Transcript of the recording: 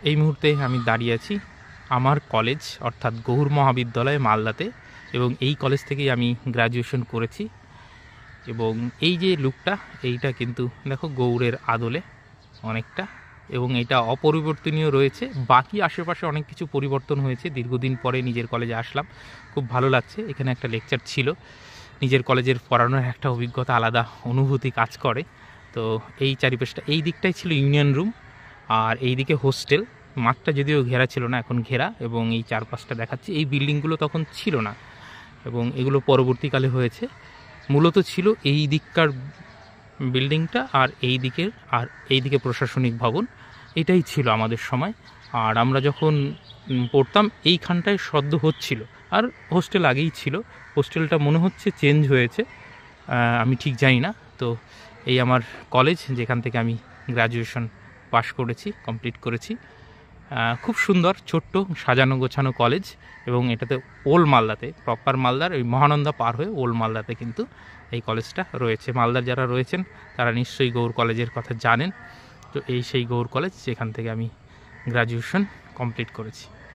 এই মুহূর্তে আমি দাঁড়িয়ে আছি আমার কলেজ অর্থাৎ গৌড় মহাবিদ্যালয় মালদাতে, এবং এই কলেজ থেকেই আমি গ্র্যাজুয়েশন করেছি। এবং এই যে লুকটা, এইটা কিন্তু দেখো গৌড়ের আদলে অনেকটা, এবং এটা অপরিবর্তনীয় রয়েছে। বাকি আশেপাশে অনেক কিছু পরিবর্তন হয়েছে। দীর্ঘদিন পরে নিজের কলেজে আসলাম, খুব ভালো লাগছে। এখানে একটা লেকচার ছিল, নিজের কলেজের পড়ানোর একটা অভিজ্ঞতা, আলাদা অনুভূতি কাজ করে। তো এই চারিপাশটা, এই দিকটাই ছিল ইউনিয়ন রুম, আর এই দিকে হোস্টেল। মাঠটা যদিও ঘেরা ছিল না, এখন ঘেরা। এবং এই চারপাশটা দেখাচ্ছি, এই বিল্ডিংগুলো তখন ছিল না এবং এগুলো পরবর্তীকালে হয়েছে। মূলত ছিল এই দিককার বিল্ডিংটা, আর এই দিকে প্রশাসনিক ভবন, এটাই ছিল আমাদের সময়। আর আমরা যখন পড়তাম এইখানটায় সদ্য হচ্ছিল, আর হোস্টেল আগেই ছিল। হোস্টেলটা মনে হচ্ছে চেঞ্জ হয়েছে, আমি ঠিক জানি না। তো এই আমার কলেজ, যেখান থেকে আমি গ্র্যাজুয়েশন পাশ করেছি, কমপ্লিট করেছি। খুব সুন্দর, ছোট্ট, সাজানো গোছানো কলেজ। এবং এটাতে ওল্ড মালদাতে, প্রপার মালদার ওই মহানন্দা পার হয়ে ওল্ড মালদাতে কিন্তু এই কলেজটা রয়েছে। মালদার যারা রয়েছেন তারা নিশ্চয়ই গৌড় কলেজের কথা জানেন। তো এই সেই গৌড় কলেজ, যেখান থেকে আমি গ্র্যাজুয়েশন কমপ্লিট করেছি।